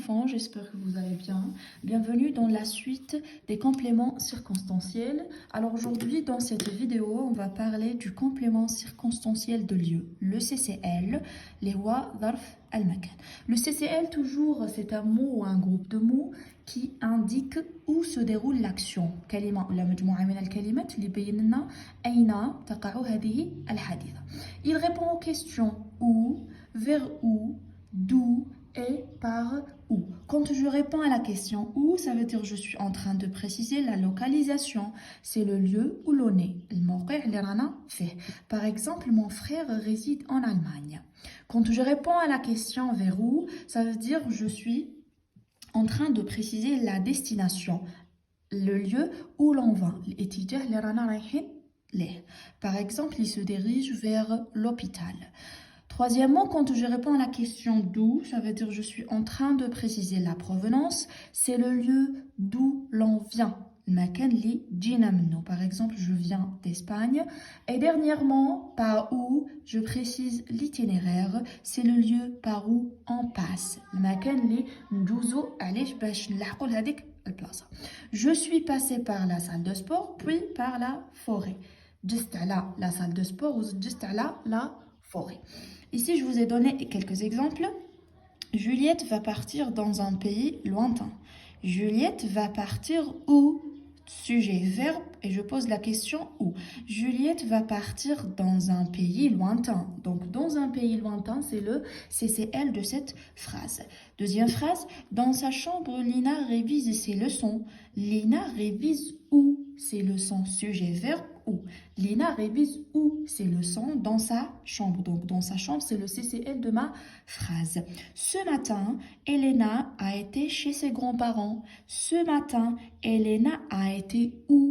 enfants, j'espère que vous allez bien. Bienvenue dans la suite des compléments circonstanciels. Alors aujourd'hui, dans cette vidéo, on va parler du complément circonstanciel de lieu, le CCL, les wa ظرف المكان. Le CCL, toujours, c'est un mot ou un groupe de mots qui indique où se déroule l'action. كلمة ولا مجموعة من الكلمات اللي بين لنا أين تقع هذه الحادثة. Il répond aux questions où, vers où, d'où et par où. Quand je réponds à la question où, ça veut dire je suis en train de préciser la localisation. C'est le lieu où l'on est. الموقع اللي رانا فيه. Par exemple, mon frère réside en Allemagne. Quand je réponds à la question vers où, ça veut dire je suis en train de préciser la destination, le lieu où l'on va. الاتجاه اللي رانا رايحين ليه. Par exemple, il se dirige vers l'hôpital. Troisièmement, quand je réponds à la question d'où, ça veut dire je suis en train de préciser la provenance, c'est le lieu d'où l'on vient. المكان اللي جينا منه. Par exemple, je viens d'Espagne. Et dernièrement, par où, je précise l'itinéraire, c'est le lieu par où on passe. المكان اللي ندوزو عليه باش نلحقوا لهذيك البلاصة. Je suis passé par la salle de sport, puis par la forêt. Juste على la salle de sport ou juste على la forêt. Ici, je vous ai donné quelques exemples. Juliette va partir dans un pays lointain. Juliette va partir où? Sujet, verbe, et je pose la question où. Juliette va partir dans un pays lointain. Donc, dans un pays lointain, c'est le CCL de cette phrase. Deuxième phrase, dans sa chambre, Lina révise ses leçons. Lina révise où? Ses leçons, sujet, verbe, où. Lina révise où ses leçons? Dans sa chambre. Donc, dans sa chambre, c'est le CCL de ma phrase. Ce matin, Elena a été chez ses grands-parents. Ce matin, Elena a été où?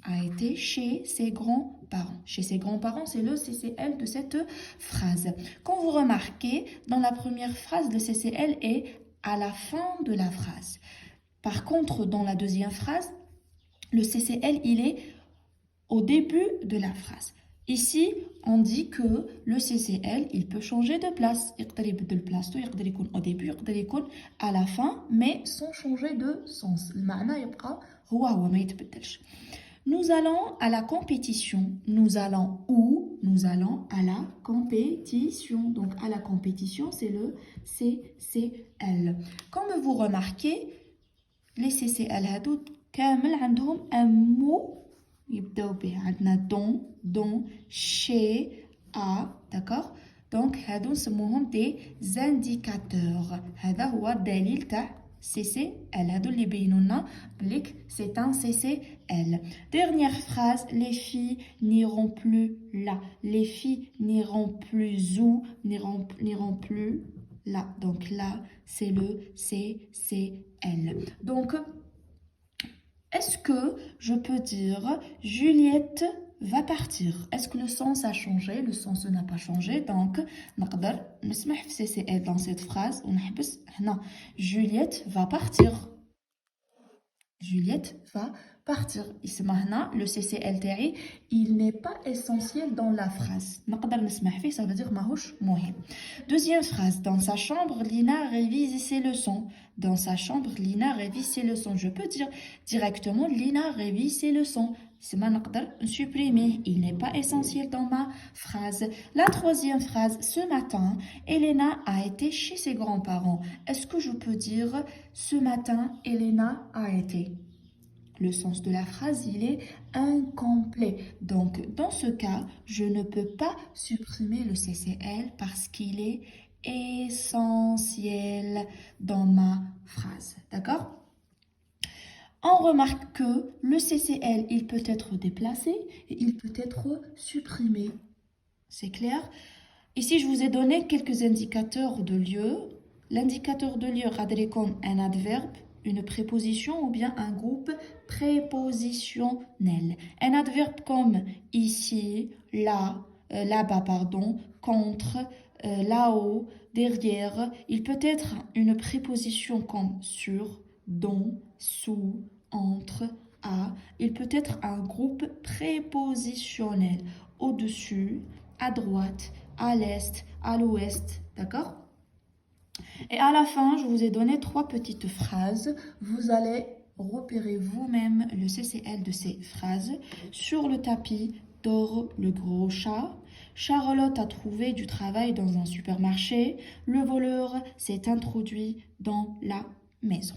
A été chez ses grands-parents. Chez ses grands-parents, c'est le CCL de cette phrase. Quand vous remarquez, dans la première phrase, le CCL est à la fin de la phrase. Par contre, dans la deuxième phrase, le CCL, il est au début de la phrase. Ici, on dit que le CCL, il peut changer de place. يقدر يبدل بلاصتو، يقدر يكون au début، يقدر يكون à la fin, mais sans changer de sens. المعنى يبقى هو ما يتبدلش. Nous allons à la compétition. Nous allons où? Nous allons à la compétition. Donc, à la compétition, c'est le CCL. Comme vous remarquez, les CCL هادو كامل عندهم un mot يبداو به. عندنا don, chez, à, d'accord. Donc هادو نسموهم des indicateurs. هذا هو الدليل تاع CCL. هادو اللي يبينوا لنا بليك c'est un CCL. Dernière phrase, les filles n'iront plus là. Les filles n'iront plus où? N'iront plus là. Donc là, c'est le CCL. Donc est-ce que je peux dire Juliette va partir? Est-ce que le sens a changé? Le sens n'a pas changé. Donc, نقدر نسمح في CCL dans cette phrase ونحبس هنا. Juliette va partir. Juliette va partir. اسمع هنا le CCL تاعي il n'est pas essentiel dans la phrase. نقدر نسمح فيه, ça veut dire ماهوش مهم. Deuxième phrase, dans sa chambre, Lina révise ses leçons. Dans sa chambre, Lina révise ses leçons. Je peux dire directement Lina révise ses leçons. C'est ma نقدر supprimer. Il n'est pas essentiel dans ma phrase. La troisième phrase, ce matin, Elena a été chez ses grands-parents. Est-ce que je peux dire ce matin, Elena a été? Le sens de la phrase, il est incomplet. Donc, dans ce cas, je ne peux pas supprimer le CCL parce qu'il est essentiel dans ma phrase. D'accord? On remarque que le CCL, il peut être déplacé et il peut être supprimé. C'est clair? Ici, je vous ai donné quelques indicateurs de lieu. L'indicateur de lieu, un adverbe, une préposition ou bien un groupe prépositionnel. Un adverbe comme ici, là, là-bas, pardon, contre, là-haut, derrière. Il peut être une préposition comme sur, dans, sous, entre, à. Il peut être un groupe prépositionnel au-dessus, à droite, à l'est, à l'ouest. D'accord? Et à la fin, je vous ai donné 3 petites phrases. Vous allez repérer vous-même le CCL de ces phrases. Sur le tapis dort le gros chat. Charlotte a trouvé du travail dans un supermarché. Le voleur s'est introduit dans la maison.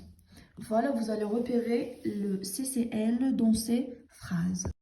Voilà, vous allez repérer le CCL dans ces phrases.